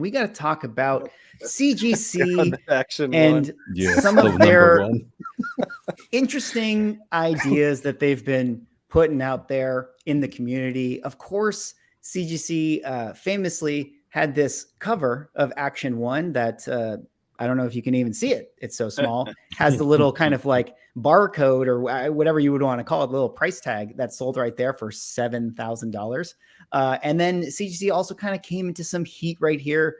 we got to talk about CGC Action and one. some of their interesting ideas that they've been putting out there in the community. Of course, CGC famously had this cover of Action One that I don't know if you can even see it. It's so small. Has the little kind of like barcode or whatever you would want to call it, little price tag that's sold right there for $7,000. And then CGC also kind of came into some heat right here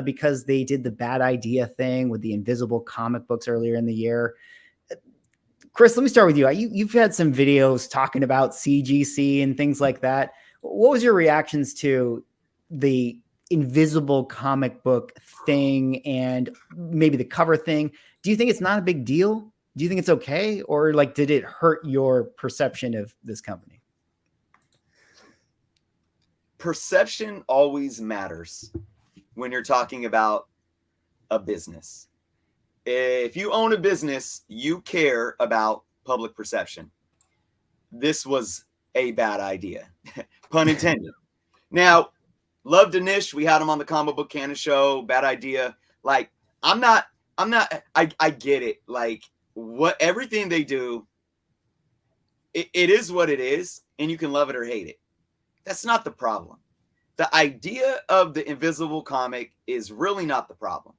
because they did the bad idea thing with the invisible comic books earlier in the year. Chris, let me start with you. You've had some videos talking about CGC and things like that. What was your reactions to the invisible comic book thing and maybe the cover thing? Do you think it's not a big deal? Do you think it's okay? Or like, did it hurt your perception of this company? Perception always matters when you're talking about a business. If you own a business, you care about public perception. This was a bad idea, pun intended. Now, love Danish. We had him on the Comic Book Canon show. Bad idea. Like, I get it. Like, everything they do, it is what it is, and you can love it or hate it. That's not the problem. The idea of the invisible comic is really not the problem.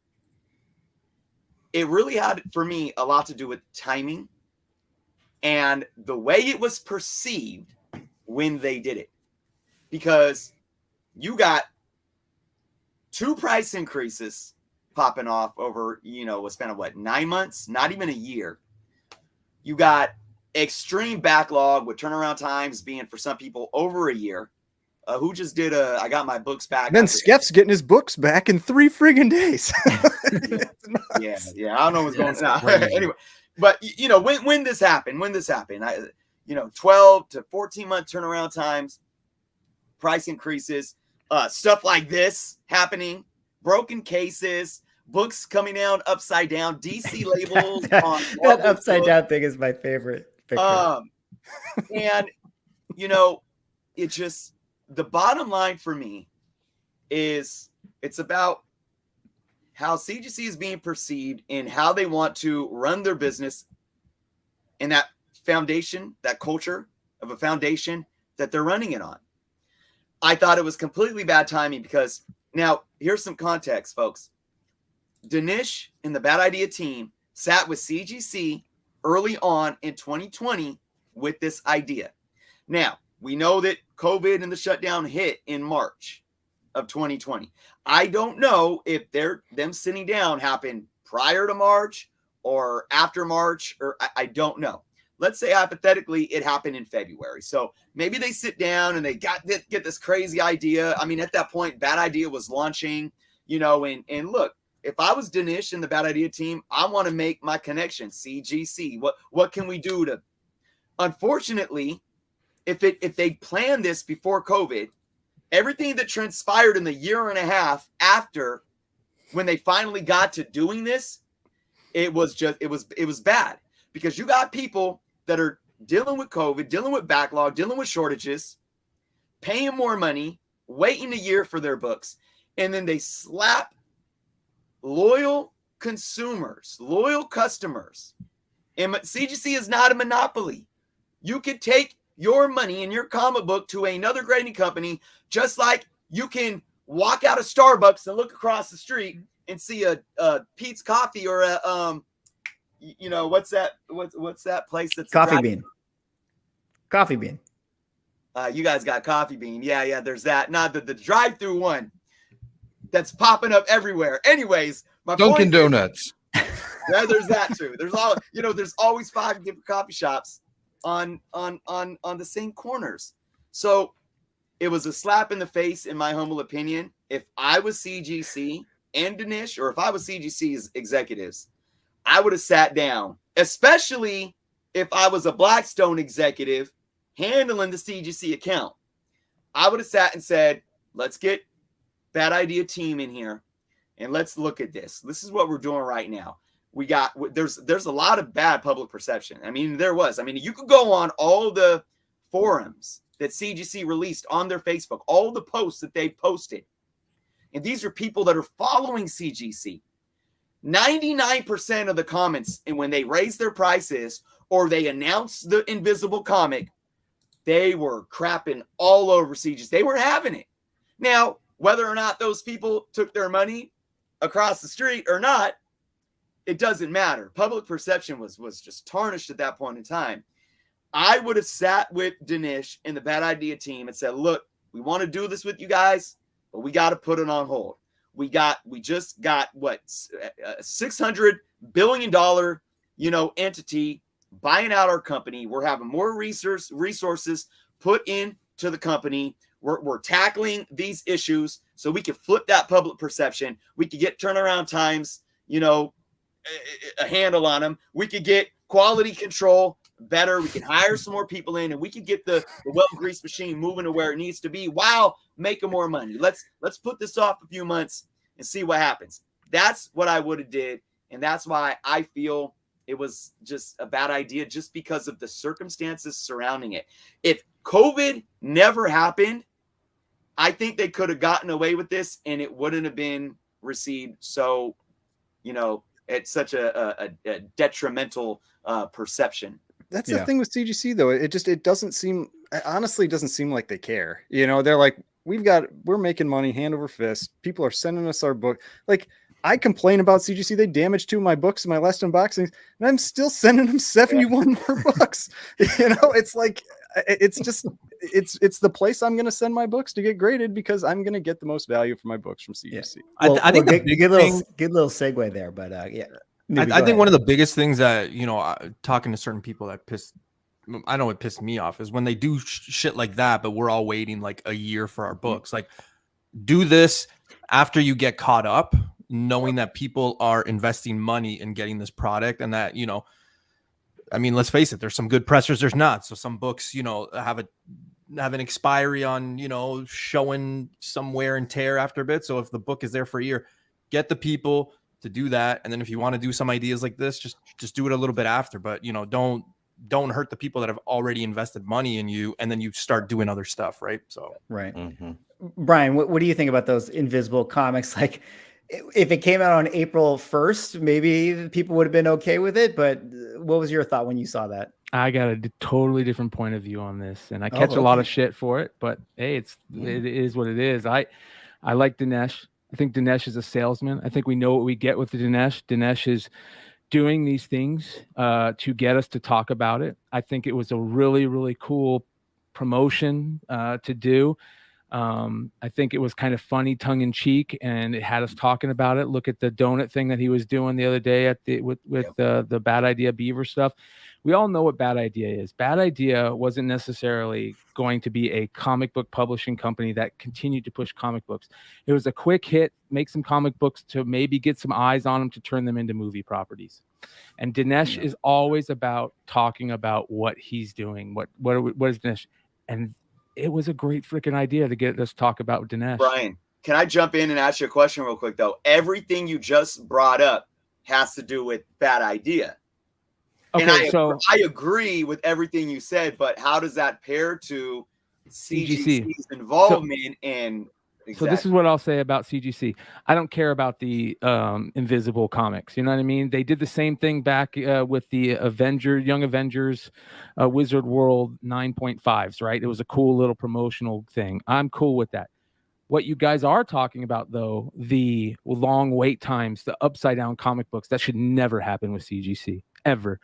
It really had, for me, a lot to do with timing and the way it was perceived when they did it. Because you got 2 price increases popping off over, what's been 9 months? Not even a year. You got extreme backlog with turnaround times being, for some people, over a year. Who just did I got my books back. And then Skeff's getting his books back in 3 friggin' days. Yeah. I don't know what's going on. Anyway, but when this happened, 12 to 14 month turnaround times, price increases, stuff like this happening, broken cases, books coming out upside down, DC labels on that upside down thing is my favorite picture. And it just, the bottom line for me is it's about how CGC is being perceived and how they want to run their business and that foundation, that culture of a foundation that they're running it on. I thought it was completely bad timing because now here's some context, folks. Danish and the Bad Idea team sat with CGC early on in 2020 with this idea. Now, we know that COVID and the shutdown hit in March of 2020. I don't know if them sitting down happened prior to March or after March, or I don't know. Let's say hypothetically it happened in February. So maybe they sit down and they get this crazy idea. I mean, at that point, Bad Idea was launching, and look, if I was Danish and the Bad Idea team, I want to make my connection. CGC. What can we do to? Unfortunately, if they planned this before COVID, everything that transpired in the year and a half after when they finally got to doing this, it was bad because you got people that are dealing with COVID, dealing with backlog, dealing with shortages, paying more money, waiting a year for their books, and then they slap loyal consumers, loyal customers. And CGC is not a monopoly. You could take your money and your comic book to another grading company, just like you can walk out of Starbucks and look across the street and see a Pete's Coffee or a what's that place that's Coffee Bean. You guys got Coffee Bean. Yeah, there's that. Not the drive-through one that's popping up everywhere. Anyways, my Dunkin' Donuts. Yeah, there's that too. There's there's always 5 different coffee shops on the same corners. So it was a slap in the face, in my humble opinion. If I was CGC and Danish, or if I was CGC's executives, I would have sat down, especially if I was a Blackstone executive handling the CGC account. I would have sat and said, let's get Bad Idea team in here and let's look at this. This is what we're doing right now. There's a lot of bad public perception. I mean, you could go on all the forums that CGC released on their Facebook, all the posts that they posted, and these are people that are following CGC. 99% of the comments, and when they raise their prices or they announce the invisible comic, they were crapping all over CGC. They weren't having it. Now, whether or not those people took their money across the street or not, it doesn't matter. Public perception was just tarnished at that point in time. I would have sat with Dinesh and the Bad Idea team and said, look, we want to do this with you guys, but we got to put it on hold. We just got what, $600 billion, entity buying out our company. We're having more resources put into the company. We're tackling these issues so we can flip that public perception. We could get turnaround times, a handle on them. We could get quality control better. We can hire some more people in, and we can get the well-greased machine moving to where it needs to be while making more money. Let's put this off a few months and see what happens. That's what I would have did, and that's why I feel it was just a bad idea, just because of the circumstances surrounding it. If COVID never happened, I think they could have gotten away with this, and it wouldn't have been received so, at such a detrimental perception. That's the thing with CGC though. It doesn't seem, honestly, it doesn't seem like they care. They're like, we're making money hand over fist. People are sending us our book. Like, I complain about CGC. They damaged 2 of my books in my last unboxings, and I'm still sending them 71 more books. It's like, it's the place I'm going to send my books to get graded, because I'm going to get the most value for my books from CGC. Yeah. Well, I think good little segue there, but yeah. I think one of the biggest things that, talking to certain people that I know it pissed me off is when they do shit like that, but we're all waiting like a year for our books. Like, do this after you get caught up, knowing that people are investing money in getting this product, and that, I mean, let's face it, there's some good pressers, there's not. So some books, have an expiry on, showing some wear and tear after a bit. So if the book is there for a year, get the people to do that. And then if you want to do some ideas like this, just do it a little bit after, but don't hurt the people that have already invested money in you, and then you start doing other stuff. Right. So, right. Bryan, what do you think about those invisible comics? Like, if it came out on April 1st, maybe people would have been okay with it. But what was your thought when you saw that? I got a totally different point of view on this, and I catch a lot of shit for it. But hey, it is what it is. I like Dinesh. I think Dinesh is a salesman. I think we know what we get with the Dinesh. Dinesh is doing these things to get us to talk about it. I think it was a really, really cool promotion to do. I think it was kind of funny, tongue in cheek, and it had us talking about it. Look at the donut thing that he was doing the other day with the Bad Idea Beaver stuff. We all know what Bad Idea is. Bad Idea wasn't necessarily going to be a comic book publishing company that continued to push comic books. It was a quick hit, make some comic books to maybe get some eyes on them to turn them into movie properties. And Dinesh is always about talking about what he's doing. What is Dinesh? And it was a great freaking idea to get us to talk about Dinesh. Bryan, can I jump in and ask you a question real quick, though? Everything you just brought up has to do with Bad Idea. Okay, and I agree with everything you said, but how does that pair to CGC's involvement in? Exactly. So this is what I'll say about CGC. I don't care about the invisible comics. You know what I mean? They did the same thing back with the Young Avengers Wizard World 9.5s, right? It was a cool little promotional thing. I'm cool with that. What you guys are talking about, though, the long wait times, the upside down comic books, that should never happen with CGC, ever.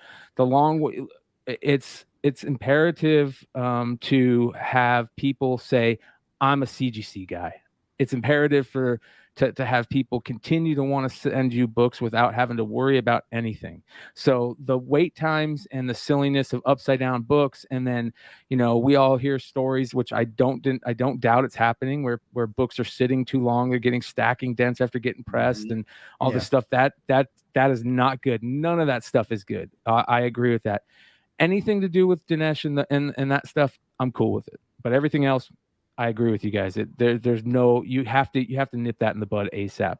It's imperative to have people say, I'm a CGC guy. It's imperative to have people continue to want to send you books without having to worry about anything. So the wait times and the silliness of upside down books, and then we all hear stories, which I don't doubt it's happening, where books are sitting too long, they're getting stacking dents after getting pressed, and all this stuff that is not good. None of that stuff is good. I agree with that. Anything to do with Dinesh and that stuff, I'm cool with it. But everything else, I agree with you guys. There's no, you have to nip that in the bud ASAP.